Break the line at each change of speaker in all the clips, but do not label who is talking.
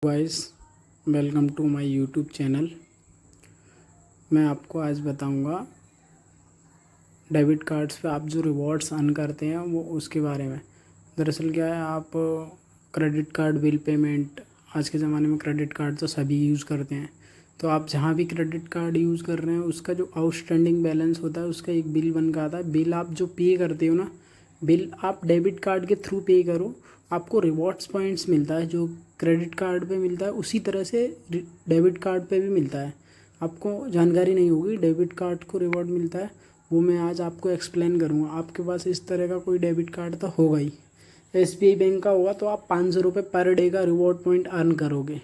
Guys, welcome to my YouTube channel. मैं आपको आज बताऊंगा डेबिट कार्ड्स पे आप जो रिवॉर्ड्स अर्न करते हैं वो उसके बारे में। दरअसल क्या है, आप क्रेडिट कार्ड बिल पेमेंट, आज के ज़माने में क्रेडिट कार्ड तो सभी यूज़ करते हैं। तो आप जहाँ भी क्रेडिट कार्ड यूज़ कर रहे हैं उसका जो आउटस्टैंडिंग बैलेंस होता है उसका एक बिल बन के आता है। बिल आप जो पे करते हो ना, बिल आप डेबिट कार्ड के थ्रू पे करो, आपको रिवॉर्ड्स पॉइंट्स मिलता है। जो क्रेडिट कार्ड पे मिलता है उसी तरह से डेबिट कार्ड पे भी मिलता है। आपको जानकारी नहीं होगी, डेबिट कार्ड को रिवॉर्ड मिलता है, वो मैं आज आपको एक्सप्लेन करूँगा। आपके पास इस तरह का कोई डेबिट कार्ड तो होगा ही, SBI बैंक का होगा, तो आप 500 रुपये पर डे का रिवॉर्ड पॉइंट अर्न करोगे।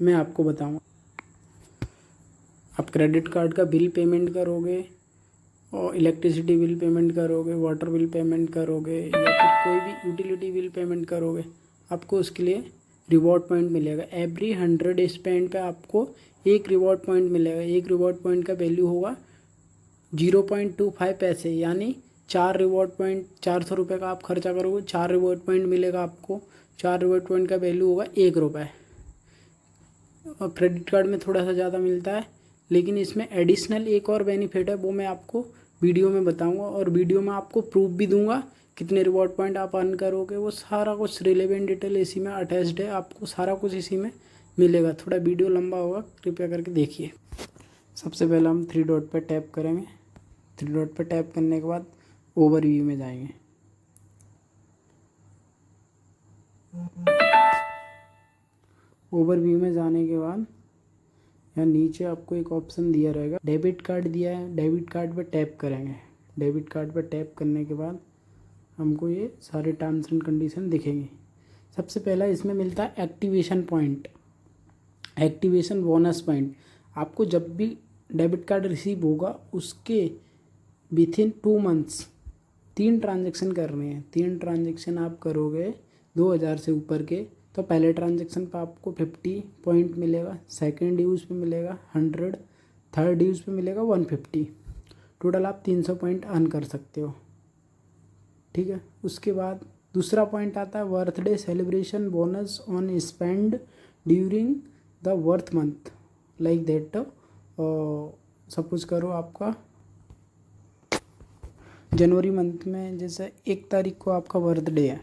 मैं आपको बताऊँगा, आप क्रेडिट कार्ड का बिल पेमेंट करोगे और इलेक्ट्रिसिटी बिल पेमेंट करोगे, वाटर बिल पेमेंट करोगे, या फिर कोई भी यूटिलिटी बिल पेमेंट करोगे, आपको उसके लिए रिवॉर्ड पॉइंट मिलेगा। एवरी 100 स्पेंड पे आपको एक रिवॉर्ड पॉइंट मिलेगा। एक रिवॉर्ड पॉइंट का वैल्यू होगा 0.25 पैसे, यानी 4 रिवॉर्ड पॉइंट, 400 रुपये का आप खर्चा करोगे, 4 रिवॉर्ड पॉइंट मिलेगा आपको। 4 रिवॉर्ड पॉइंट का वैल्यू होगा 1 रुपये। और क्रेडिट कार्ड में थोड़ा सा ज़्यादा मिलता है, लेकिन इसमें एडिशनल एक और बेनिफिट है, वो मैं आपको वीडियो में बताऊंगा। और वीडियो में आपको प्रूफ भी दूंगा कितने रिवॉर्ड पॉइंट आप अर्न करोगे। वो सारा कुछ रिलेवेंट डिटेल इसी में अटैच्ड है, आपको सारा कुछ इसी में मिलेगा। थोड़ा वीडियो लंबा होगा, कृपया करके देखिए। सबसे पहले हम 3 डॉट पर टैप करेंगे। 3 डॉट पर टैप करने के बाद ओवरव्यू में जाएंगे। ओवरव्यू में जाने के बाद यहाँ नीचे आपको एक ऑप्शन दिया रहेगा, डेबिट कार्ड दिया है। डेबिट कार्ड पर टैप करेंगे। डेबिट कार्ड पर टैप करने के बाद हमको ये सारे टर्म्स एंड कंडीशन दिखेंगे। सबसे पहला इसमें मिलता है activation point, activation bonus point. आपको जब भी डेबिट कार्ड रिसीव होगा उसके विथिन 2 मंथ्स 3 ट्रांजेक्शन करने हैं। 3 ट्रांजेक्शन आप करोगे 2000 से ऊपर के, तो पहले ट्रांजेक्शन पर आपको 50 पॉइंट मिलेगा, सेकंड यूज़ पे मिलेगा 100, थर्ड यूज़ पे मिलेगा 150। टोटल आप 300 पॉइंट अर्न कर सकते हो, ठीक है। उसके बाद दूसरा पॉइंट आता है birthday celebration bonus on spend during the worth month, like that. Suppose करो आपका जनवरी मंथ में जैसे 1 तारीख को आपका बर्थडे है,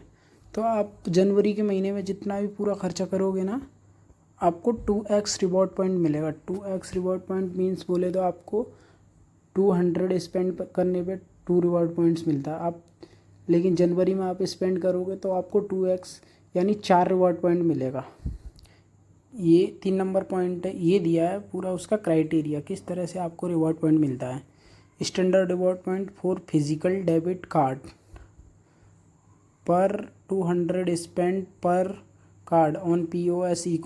तो आप जनवरी के महीने में जितना भी पूरा खर्चा करोगे ना, आपको 2x रिवॉर्ड पॉइंट मिलेगा। 2x रिवॉर्ड पॉइंट मीन्स बोले तो आपको 200 स्पेंड करने पे 2 रिवॉर्ड पॉइंट्स मिलता है। आप लेकिन जनवरी में आप स्पेंड करोगे तो आपको 2x यानी 4 रिवॉर्ड पॉइंट मिलेगा। ये 3 नंबर पॉइंट है, ये दिया है पूरा उसका क्राइटेरिया, किस तरह से आपको रिवॉर्ड पॉइंट मिलता है। Standard reward point for physical debit card पर 200 स्पेंड पर card on POS e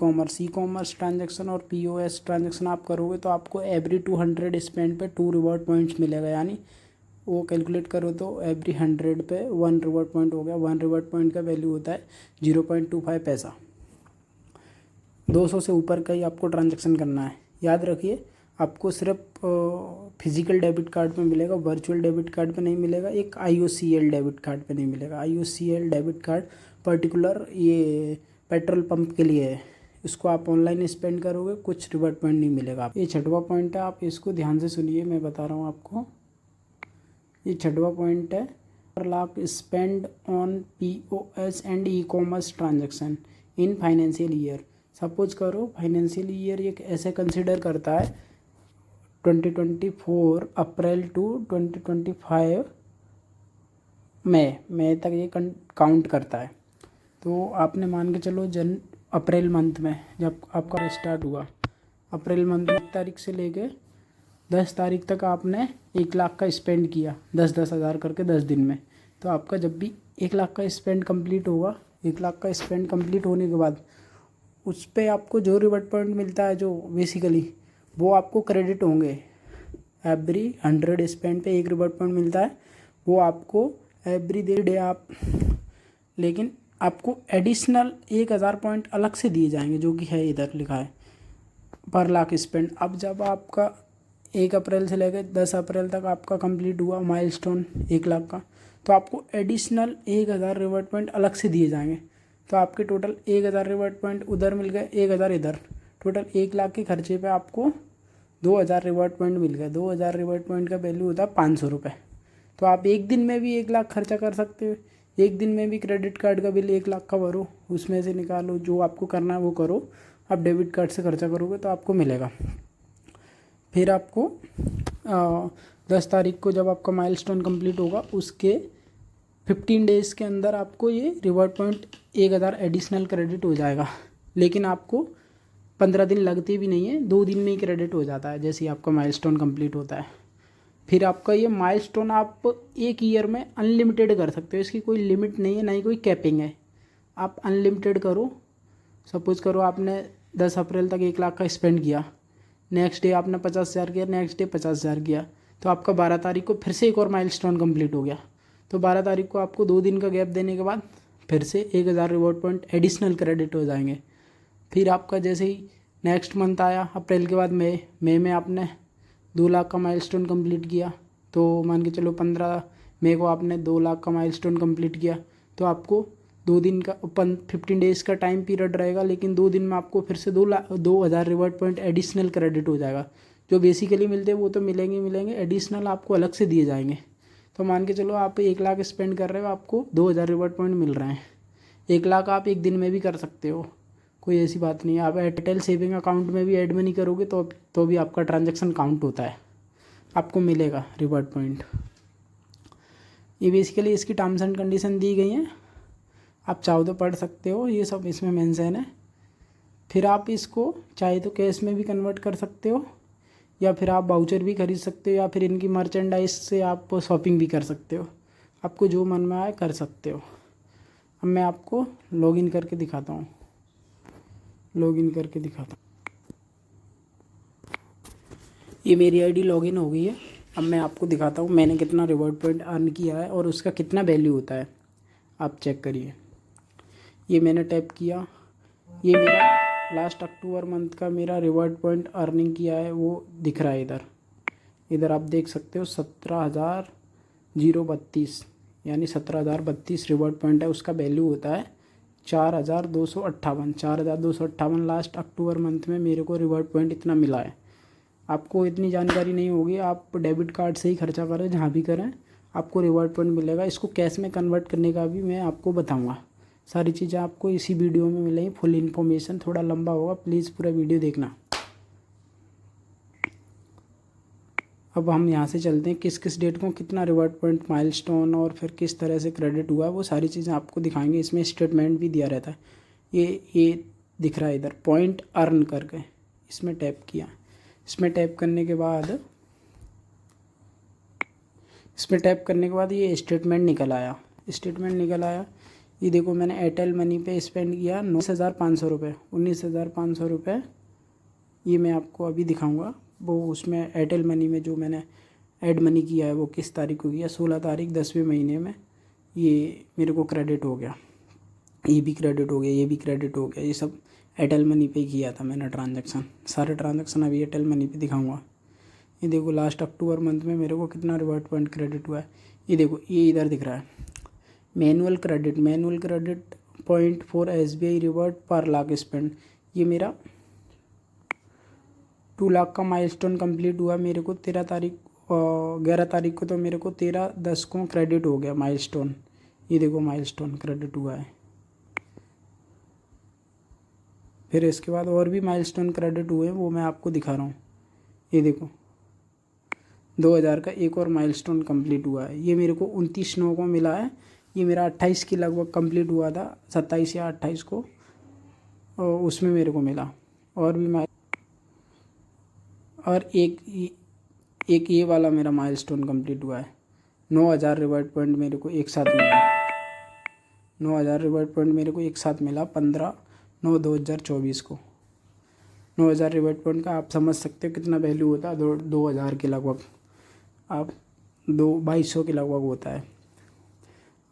commerce transaction और POS ट्रांजेक्शन आप करोगे तो आपको एवरी 200 स्पेंड पे 2 रिवॉर्ड पॉइंट्स मिलेगा। यानी वो कैलकुलेट करो तो एवरी 100 पे 1 रिवॉर्ड पॉइंट हो गया। 1 रिवॉर्ड पॉइंट का वैल्यू होता है 0.25 पैसा। 200 से ऊपर का ही आपको ट्रांजेक्शन करना है। याद रखिए, आपको सिर्फ फिजिकल डेबिट कार्ड पे मिलेगा, वर्चुअल डेबिट कार्ड पे नहीं मिलेगा। एक IOCL डेबिट कार्ड पे नहीं मिलेगा। IOCL डेबिट कार्ड पर्टिकुलर ये पेट्रोल पंप के लिए है, इसको आप ऑनलाइन स्पेंड करोगे कुछ रिवॉर्ड पॉइंट नहीं मिलेगा। ये 6वां पॉइंट है, आप इसको ध्यान से सुनिए, मैं बता रहा हूँ आपको। ये 6वां पॉइंट है, lakh spend on POS and e commerce transaction in financial year. Suppose करो फाइनेंशियल ईयर एक ऐसे कंसिडर करता है 2024 अप्रैल टू 2025 मई तक ये काउंट करता है। तो आपने मान के चलो अप्रैल मंथ में जब आपका स्टार्ट हुआ, अप्रैल मंथ में 1 तारीख से लेके 10 तारीख तक आपने 1 लाख का स्पेंड किया, 10-10 हज़ार करके 10 दिन में। तो आपका जब भी 1 लाख का स्पेंड कंप्लीट होगा, 1 लाख का स्पेंड कंप्लीट होने के बाद उस पर आपको जो रिवॉर्ड पॉइंट मिलता है, जो बेसिकली वो आपको क्रेडिट होंगे। एवरी 100 स्पेंड पे 1 रिवॉर्ड पॉइंट मिलता है, वो आपको एवरी डे आप, लेकिन आपको एडिशनल 1000 पॉइंट अलग से दिए जाएंगे, जो कि है इधर लिखा है पर लाख स्पेंड। अब जब आपका 1 अप्रैल से लेकर 10 अप्रैल तक आपका कंप्लीट हुआ माइलस्टोन 1 लाख का, तो आपको एडिशनल 1000 रिवॉर्ड पॉइंट अलग से दिए जाएंगे। तो आपके टोटल 1000 रिवॉर्ड पॉइंट उधर मिल गए, 1000 इधर, टोटल 1 लाख के खर्चे पे आपको 2000 रिवॉर्ड पॉइंट मिल गए। 2000 रिवॉर्ड पॉइंट का वैल्यू होता है 500 रुपये। तो आप एक दिन में भी 1 लाख खर्चा कर सकते हो। एक दिन में भी क्रेडिट कार्ड का बिल 1 लाख का भरो, उसमें से निकालो, जो आपको करना है वो करो। आप डेबिट कार्ड से खर्चा करोगे तो आपको मिलेगा। फिर आपको 10 तारीख को जब आपका माइलस्टोन कंप्लीट होगा, उसके 15 डेज़ के अंदर आपको ये रिवॉर्ड पॉइंट 1000 एडिशनल क्रेडिट हो जाएगा। लेकिन आपको 15 दिन लगते भी नहीं है, 2 दिन में ही क्रेडिट हो जाता है जैसे ही आपका माइलस्टोन कंप्लीट होता है। फिर आपका ये माइलस्टोन आप 1 ईयर में अनलिमिटेड कर सकते हो, इसकी कोई लिमिट नहीं है, ना ही कोई कैपिंग है। आप अनलिमिटेड करो। सपोज़ करो आपने 10 अप्रैल तक 1 लाख का स्पेंड किया, नेक्स्ट डे आपने 50,000 किया, नेक्स्ट डे 50,000 किया, तो आपका 12 तारीख को फिर से एक और माइलस्टोन कंप्लीट हो गया। तो 12 तारीख को आपको 2 दिन का गैप देने के बाद फिर से 1000 रिवॉर्ड पॉइंट एडिशनल क्रेडिट हो जाएंगे। फिर आपका जैसे ही नेक्स्ट मंथ आया, अप्रैल के बाद मई में आपने 2 लाख का माइलस्टोन कंप्लीट किया, तो मान के चलो 15 मई को आपने 2 लाख का माइलस्टोन कंप्लीट किया, तो आपको 2 दिन का 15 डेज़ का टाइम पीरियड रहेगा, लेकिन 2 दिन में आपको फिर से 2000 रिवॉर्ड पॉइंट एडिशनल क्रेडिट हो जाएगा। जो बेसिकली मिलते हैं वो तो मिलेंगे, एडिशनल आपको अलग से दिए जाएंगे। तो मान के चलो आप 1 लाख स्पेंड कर रहे हो, आपको 2000 रिवॉर्ड पॉइंट मिल रहे हैं। 1 लाख आप एक दिन में भी कर सकते हो, कोई ऐसी बात नहीं है। आप एयरटेल सेविंग अकाउंट में भी ऐड मनी करोगे तो भी आपका ट्रांजैक्शन काउंट होता है, आपको मिलेगा रिवॉर्ड पॉइंट। ये बेसिकली इसकी टर्म्स एंड कंडीशन दी गई हैं, आप चाहो तो पढ़ सकते हो, ये सब इसमें मेंशन है। फिर आप इसको चाहे तो कैश में भी कन्वर्ट कर सकते हो, या फिर आप वाउचर भी खरीद सकते हो, या फिर इनकी मर्चेंडाइज से आप शॉपिंग भी कर सकते हो। आपको जो मन में आए कर सकते हो। अब मैं आपको लॉगिन करके दिखाता हूँ। ये मेरी आईडी लॉगिन हो गई है। अब मैं आपको दिखाता हूँ मैंने कितना रिवॉर्ड पॉइंट अर्न किया है और उसका कितना वैल्यू होता है। आप चेक करिए, ये मैंने टैप किया, ये मेरा लास्ट अक्टूबर मंथ का मेरा रिवॉर्ड पॉइंट अर्निंग किया है वो दिख रहा है इधर आप देख सकते हो। 17,032 यानी 17,032 रिवॉर्ड पॉइंट है। उसका वैल्यू होता है 4,258 लास्ट अक्टूबर मंथ में मेरे को रिवॉर्ड पॉइंट इतना मिला है। आपको इतनी जानकारी नहीं होगी, आप डेबिट कार्ड से ही खर्चा करें, जहाँ भी करें आपको रिवॉर्ड पॉइंट मिलेगा। इसको कैश में कन्वर्ट करने का भी मैं आपको बताऊँगा। सारी चीज़ें आपको इसी वीडियो में मिलेंगी, फुल इन्फॉर्मेशन। थोड़ा लंबा होगा, प्लीज़ पूरा वीडियो देखना। अब हम यहाँ से चलते हैं, किस किस डेट को कितना रिवॉर्ड पॉइंट माइलस्टोन और फिर किस तरह से क्रेडिट हुआ, वो सारी चीज़ें आपको दिखाएंगे। इसमें स्टेटमेंट भी दिया रहता है। ये दिख रहा है इधर पॉइंट अर्न करके, इसमें टैप किया। इसमें टैप करने के बाद ये स्टेटमेंट निकल आया। ये देखो, मैंने एयरटेल मनी पे स्पेंड किया 19,500 रुपये। 19,500 रुपये ये मैं आपको अभी दिखाऊंगा। वो उसमें एयरटेल मनी में जो मैंने ऐड मनी किया है वो किस तारीख को किया, 16 तारीख 10वें महीने में ये मेरे को क्रेडिट हो गया। ये भी क्रेडिट हो गया, ये सब एयरटेल मनी पे ही किया था मैंने ट्रांजैक्शन। सारे ट्रांजैक्शन अभी एयरटेल मनी पे दिखाऊंगा। ये देखो लास्ट अक्टूबर मंथ में मेरे को कितना रिवॉर्ड पॉइंट क्रेडिट हुआ है। ये देखो, ये इधर दिख रहा है manual credit point for SBI reward पर लाख स्पेंड। ये मेरा 2 लाख का माइलस्टोन कंप्लीट हुआ मेरे को 11 तारीख को, तो मेरे को 13/10 को क्रेडिट हो गया माइलस्टोन। ये देखो माइलस्टोन क्रेडिट हुआ है। फिर इसके बाद और भी माइलस्टोन क्रेडिट हुए हैं, वो मैं आपको दिखा रहा हूँ। ये देखो 2000 का एक और माइलस्टोन कंप्लीट हुआ है। ये मेरे को 29/9 को मिला है। ये मेरा 28 के लगभग कंप्लीट हुआ था, 27 या 28 को, और उसमें मेरे को मिला। और भी और एक ये वाला मेरा माइलस्टोन कंप्लीट हुआ है। 9,000 रिवॉर्ड पॉइंट मेरे को एक साथ मिला। 9,000 रिवॉर्ड पॉइंट मेरे को एक साथ मिला 15/9/2024 को। 9,000 रिवॉर्ड पॉइंट का आप समझ सकते हो कितना वैल्यू होता है। 2,000 के लगभग, आप 2,200 के लगभग होता है।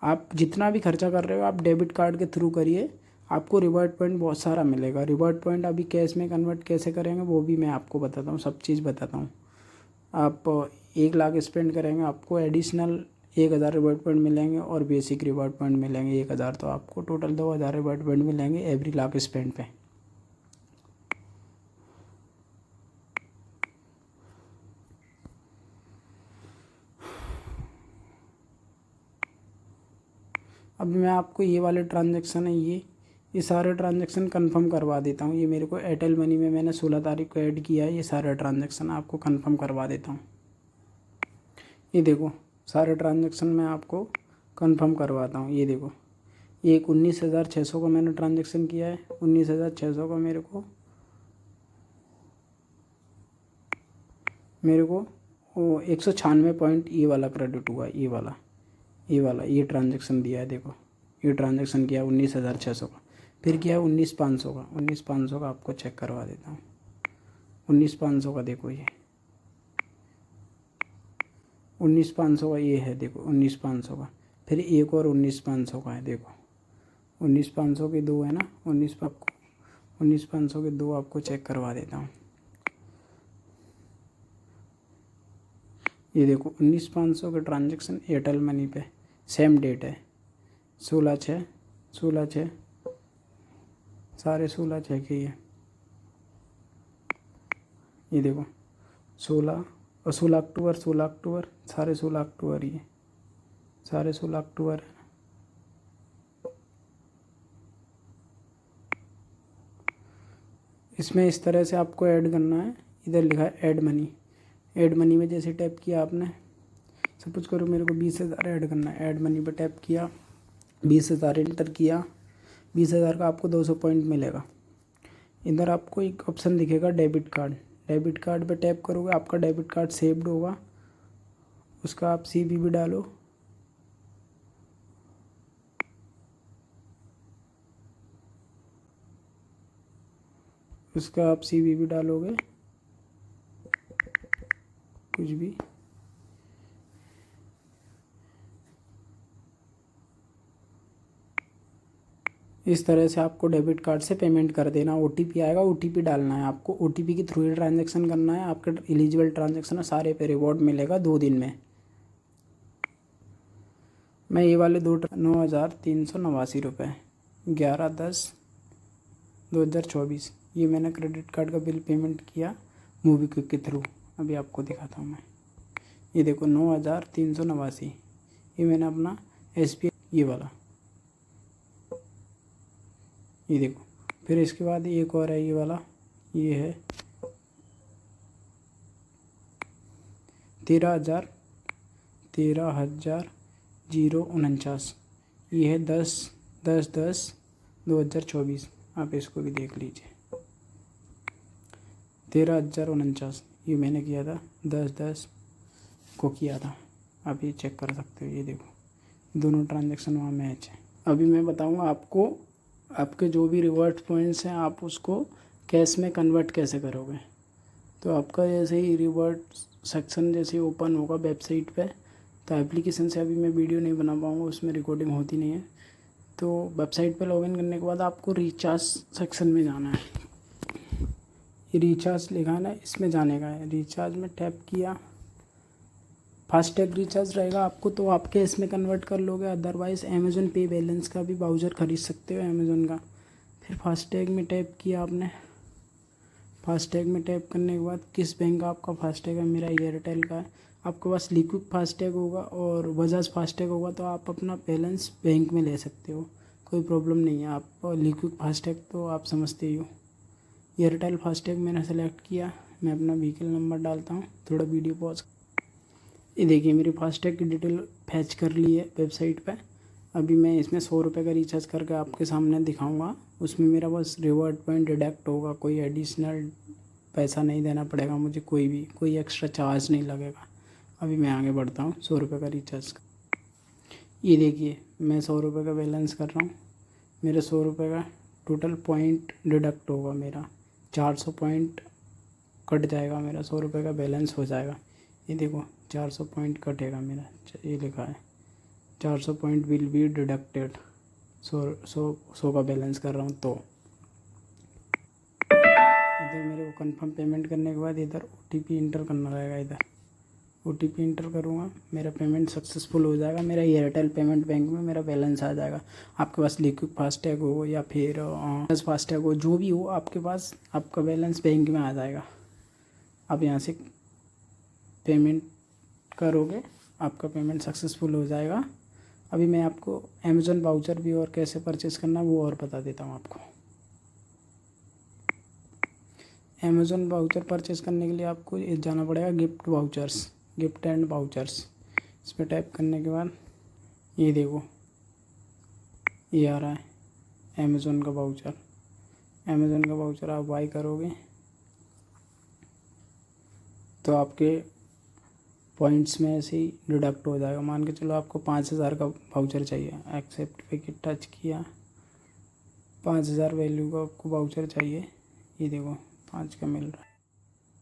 आप जितना भी खर्चा कर रहे हो आप डेबिट कार्ड के थ्रू करिए, आपको रिवॉर्ड पॉइंट बहुत सारा मिलेगा। रिवॉर्ड पॉइंट अभी कैश में कन्वर्ट कैसे करेंगे वो भी मैं आपको बताता हूँ, सब चीज़ बताता हूँ। आप 1 लाख स्पेंड करेंगे, आपको एडिशनल 1000 रिवॉर्ड पॉइंट मिलेंगे और बेसिक रिवॉर्ड पॉइंट मिलेंगे 1000, तो आपको टोटल 2000 रिवॉर्ड पॉइंट मिलेंगे एवरी लाख स्पेंड पे। अब मैं आपको ये वाले ट्रांजेक्शन है, ये सारे ट्रांजेक्शन कंफर्म करवा देता हूँ। ये मेरे को एयरटेल मनी में मैंने 16 तारीख को ऐड किया है। ये सारे ट्रांजेक्शन आपको कंफर्म करवा देता हूँ। ये देखो सारे ट्रांजेक्शन मैं आपको कंफर्म करवाता हूँ। ये देखो एक 19,600 का मैंने ट्रांजेक्शन किया है। 19,600 का मेरे को वो 196 पॉइंट ये वाला क्रेडिट हुआ। ये ट्रांजेक्शन दिया है। देखो ये ट्रांजेक्शन किया 19,600 का। फिर किया 19,500 का। 19,500 का आपको चेक करवा देता हूँ। 19,500 का देखो, ये 19,500 का ये है। देखो 19,500 का। फिर एक और 19,500 का है। देखो 19,500 के दो है ना। 19,500 के दो आपको चेक करवा देता हूँ। ये देखो 19,500 का ट्रांजेक्शन एयरटेल मनी पे सेम डेट है 16/6 सारे 16/6 के ये देखो 16 अक्टूबर सारे 16 अक्टूबर, ये सारे 16 अक्टूबर है। इसमें इस तरह से आपको ऐड करना है। इधर लिखा है ऐड मनी। ऐड मनी में जैसे टैप किया आपने, सपोज करो मेरे को 20,000 ऐड करना है। ऐड मनी पे टैप किया, 20,000 इंटर किया। 20,000 का आपको 200 पॉइंट मिलेगा। इधर आपको एक ऑप्शन दिखेगा डेबिट कार्ड। डेबिट कार्ड पे टैप करोगे, आपका डेबिट कार्ड सेव्ड होगा। उसका आप CVV डालो। उसका आप CVV डालोगे कुछ भी। इस तरह से आपको डेबिट कार्ड से पेमेंट कर देना। OTP आएगा, OTP डालना है आपको। OTP के थ्रू ही ट्रांजेक्शन करना है। आपके एलिजिबल ट्रांजेक्शन है सारे पे रिवॉर्ड मिलेगा 2 दिन में। मैं ये वाले 9,389 रुपये 11/10/2024 ये मैंने क्रेडिट कार्ड का बिल पेमेंट किया मोबीक्विक के थ्रू। अभी आपको दिखाता हूँ मैं। ये देखो 9,389 ये मैंने अपना SBI ये वाला, ये देखो। फिर इसके बाद एक और है ये वाला, ये है 13,049। ये है 10/10/10/2024। आप इसको भी देख लीजिए। 13,049 ये मैंने किया था 10/10 को किया था। आप ये चेक कर सकते हो। ये देखो दोनों ट्रांजेक्शन वहाँ मैच है। अभी मैं बताऊँगा आपको आपके जो भी रिवॉर्ड पॉइंट्स हैं आप उसको कैश में कन्वर्ट कैसे करोगे। तो आपका जैसे ही रिवॉर्ड सेक्शन जैसे ओपन होगा वेबसाइट पे, तो एप्लीकेशन से अभी मैं वीडियो नहीं बना पाऊँगा, उसमें रिकॉर्डिंग होती नहीं है। तो वेबसाइट पे लॉगिन करने के बाद आपको रिचार्ज सेक्शन में जाना है। ये रिचार्ज लिखा है ना, इसमें जाने का है। रिचार्ज में टैप किया, फास्टैग रिचार्ज रहेगा आपको तो आप कैश में कन्वर्ट कर लोगे। अदरवाइज़ अमेज़न पे बैलेंस का भी वाउचर खरीद सकते हो अमेज़न का। फिर फास्टैग में टैप किया आपने। फास्टैग में टैप करने के बाद किस बैंक का आपका फास्टैग है, मेरा एयरटेल का है। आपके पास लिक्विड फास्टैग होगा और बजाज फास्टैग होगा तो आप अपना बैलेंस बैंक में ले सकते हो, कोई प्रॉब्लम नहीं है। आप लिक्विड फास्टैग तो आप समझते ही हो। एयरटेल फास्टैग मैंने सेलेक्ट किया। मैं अपना व्हीकल नंबर डालता हूँ, थोड़ा वीडियो पॉज। ये देखिए मेरी फास्टैग की डिटेल फैच कर ली है वेबसाइट पे। अभी मैं इसमें 100 रुपये का रिचार्ज करके आपके सामने दिखाऊंगा। उसमें मेरा बस रिवॉर्ड पॉइंट डिडक्ट होगा, कोई एडिशनल पैसा नहीं देना पड़ेगा मुझे, कोई एक्स्ट्रा चार्ज नहीं लगेगा। अभी मैं आगे बढ़ता हूँ 100 रुपये का रिचार्ज। ये देखिए मैं 100 रुपये का बैलेंस कर रहा हूँ। मेरे 100 रुपये का टोटल पॉइंट डिडक्ट होगा, मेरा 400 पॉइंट कट जाएगा, मेरा 100 रुपये का बैलेंस हो जाएगा। ये देखो 400 पॉइंट कटेगा मेरा, ये लिखा है 400 पॉइंट विल बी डिडक्टेड। 100 का बैलेंस कर रहा हूँ तो इधर मेरे को कंफर्म पेमेंट करने के बाद इधर OTP इंटर करना रहेगा। इधर OTP इंटर करूँगा, मेरा पेमेंट सक्सेसफुल हो जाएगा। मेरा एयरटेल पेमेंट बैंक में मेरा बैलेंस आ जाएगा। आपके पास लिक्विड फास्टैग हो या फिर फास्टैग हो, जो भी हो आपके पास, आपका बैलेंस बैंक में आ जाएगा। आप यहाँ से पेमेंट करोगे, आपका पेमेंट सक्सेसफुल हो जाएगा। अभी मैं आपको अमेज़न वाउचर भी और कैसे परचेज़ करना वो और बता देता हूँ आपको। अमेज़न वाउचर परचेज़ करने के लिए आपको ये जाना पड़ेगा gift vouchers, gift and vouchers. इस पर टाइप करने के बाद ये देखो, ये आ रहा है अमेज़न का वाउचर। अमेज़न का वाउचर आप बाई करोगे तो आपके पॉइंट्स में ऐसे ही डिडक्ट हो जाएगा। मान के चलो आपको 5,000 का वाउचर चाहिए, एक्सेप्ट पे टच किया, 5,000 वैल्यू का आपको वाउचर चाहिए। ये देखो 5 का मिल रहा है।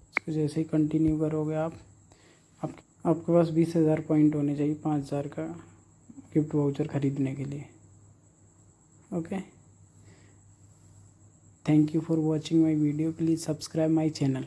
इसको जैसे ही कंटिन्यू करोगे आपके पास 20,000 पॉइंट होने चाहिए 5,000 का गिफ्ट वाउचर ख़रीदने के लिए। Okay, thank you for watching my video. Please subscribe my channel.